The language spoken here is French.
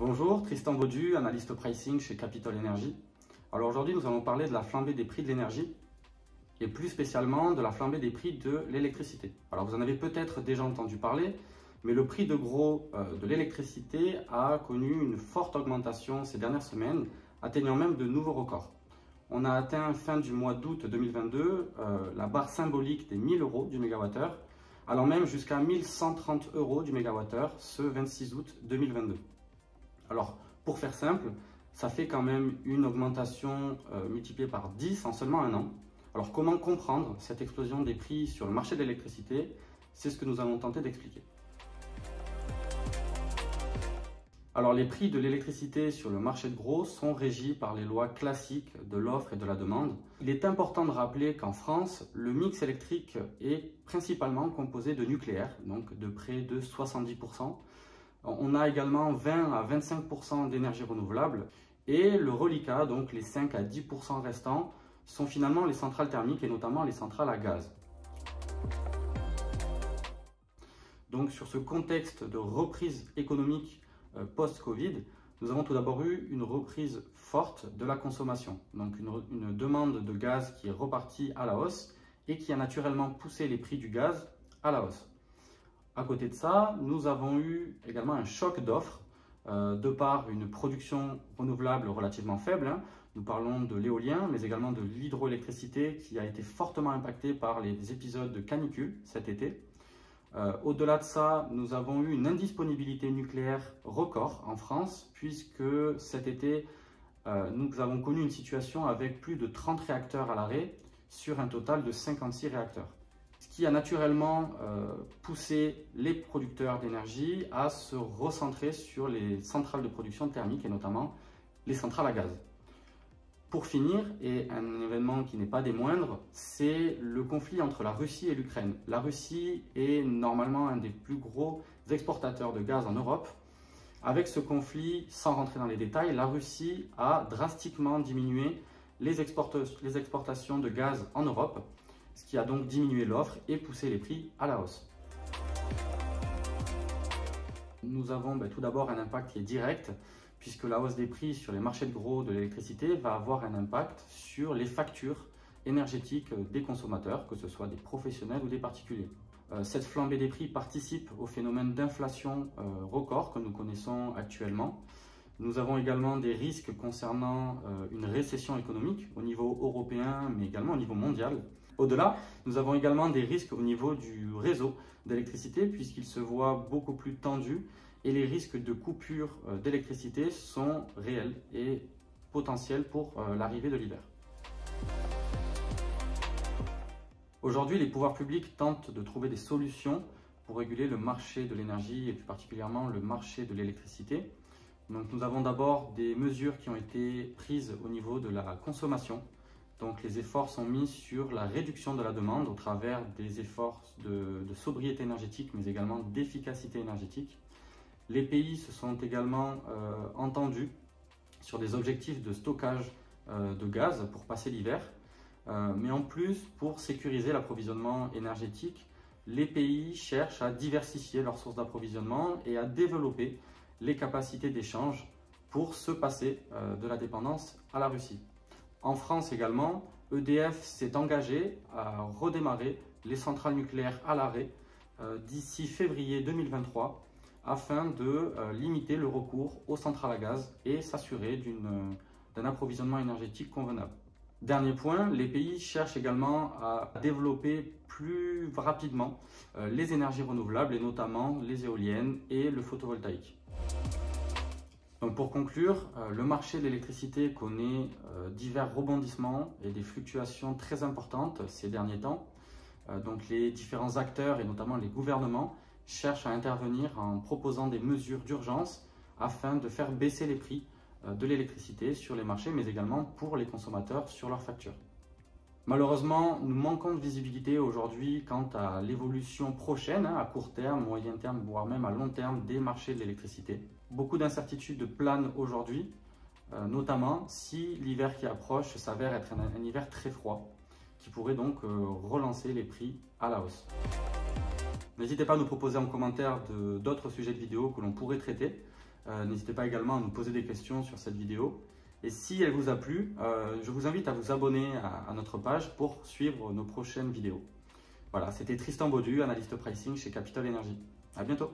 Bonjour, Tristan Baudu, analyste pricing chez Capital Energy. Alors aujourd'hui, nous allons parler de la flambée des prix de l'énergie et plus spécialement de la flambée des prix de l'électricité. Alors vous en avez peut-être déjà entendu parler, mais le prix de gros de l'électricité a connu une forte augmentation ces dernières semaines, atteignant même de nouveaux records. On a atteint fin du mois d'août 2022 la barre symbolique des 1000 € du mégawattheure, allant même jusqu'à 1130 € du mégawattheure ce 26 août 2022. Alors, pour faire simple, ça fait quand même une augmentation multipliée par 10 en seulement un an. Alors, comment comprendre cette explosion des prix sur le marché de l'électricité? C'est ce que nous allons tenter d'expliquer. Alors, les prix de l'électricité sur le marché de gros sont régis par les lois classiques de l'offre et de la demande. Il est important de rappeler qu'en France, le mix électrique est principalement composé de nucléaire, donc de près de 70%. On a également 20 à 25% d'énergie renouvelable et le reliquat, donc les 5 à 10% restants, sont finalement les centrales thermiques et notamment les centrales à gaz. Donc sur ce contexte de reprise économique post-Covid, nous avons tout d'abord eu une reprise forte de la consommation, donc une demande de gaz qui est repartie à la hausse et qui a naturellement poussé les prix du gaz à la hausse. À côté de ça, nous avons eu également un choc d'offres de par une production renouvelable relativement faible. Nous parlons de l'éolien, mais également de l'hydroélectricité qui a été fortement impactée par les épisodes de canicule cet été. Au-delà de ça, nous avons eu une indisponibilité nucléaire record en France, puisque cet été, nous avons connu une situation avec plus de 30 réacteurs à l'arrêt sur un total de 56 réacteurs. Ce qui a naturellement poussé les producteurs d'énergie à se recentrer sur les centrales de production thermique et notamment les centrales à gaz. Pour finir, et un événement qui n'est pas des moindres, c'est le conflit entre la Russie et l'Ukraine. La Russie est normalement un des plus gros exportateurs de gaz en Europe. Avec ce conflit, sans rentrer dans les détails, la Russie a drastiquement diminué les exportations de gaz en Europe, ce qui a donc diminué l'offre et poussé les prix à la hausse. Nous avons tout d'abord un impact qui est direct, puisque la hausse des prix sur les marchés de gros de l'électricité va avoir un impact sur les factures énergétiques des consommateurs, que ce soit des professionnels ou des particuliers. Cette flambée des prix participe au phénomène d'inflation record que nous connaissons actuellement. Nous avons également des risques concernant une récession économique au niveau européen, mais également au niveau mondial. Au-delà, nous avons également des risques au niveau du réseau d'électricité puisqu'il se voit beaucoup plus tendu et les risques de coupure d'électricité sont réels et potentiels pour l'arrivée de l'hiver. Aujourd'hui, les pouvoirs publics tentent de trouver des solutions pour réguler le marché de l'énergie et plus particulièrement le marché de l'électricité. Donc, nous avons d'abord des mesures qui ont été prises au niveau de la consommation. Donc les efforts sont mis sur la réduction de la demande au travers des efforts de sobriété énergétique mais également d'efficacité énergétique. Les pays se sont également entendus sur des objectifs de stockage de gaz pour passer l'hiver. Mais en plus, pour sécuriser l'approvisionnement énergétique, les pays cherchent à diversifier leurs sources d'approvisionnement et à développer les capacités d'échange pour se passer de la dépendance à la Russie. En France également, EDF s'est engagé à redémarrer les centrales nucléaires à l'arrêt d'ici février 2023 afin de limiter le recours aux centrales à gaz et s'assurer d'un approvisionnement énergétique convenable. Dernier point, les pays cherchent également à développer plus rapidement les énergies renouvelables et notamment les éoliennes et le photovoltaïque. Donc pour conclure, le marché de l'électricité connaît divers rebondissements et des fluctuations très importantes ces derniers temps. Donc les différents acteurs et notamment les gouvernements cherchent à intervenir en proposant des mesures d'urgence afin de faire baisser les prix de l'électricité sur les marchés mais également pour les consommateurs sur leurs factures. Malheureusement, nous manquons de visibilité aujourd'hui quant à l'évolution prochaine, à court terme, moyen terme, voire même à long terme des marchés de l'électricité. Beaucoup d'incertitudes planent aujourd'hui, notamment si l'hiver qui approche s'avère être un hiver très froid, qui pourrait donc relancer les prix à la hausse. N'hésitez pas à nous proposer en commentaire d'autres sujets de vidéos que l'on pourrait traiter. N'hésitez pas également à nous poser des questions sur cette vidéo. Et si elle vous a plu, je vous invite à vous abonner à notre page pour suivre nos prochaines vidéos. Voilà, c'était Tristan Baudu, analyste pricing chez Capital Energy. À bientôt.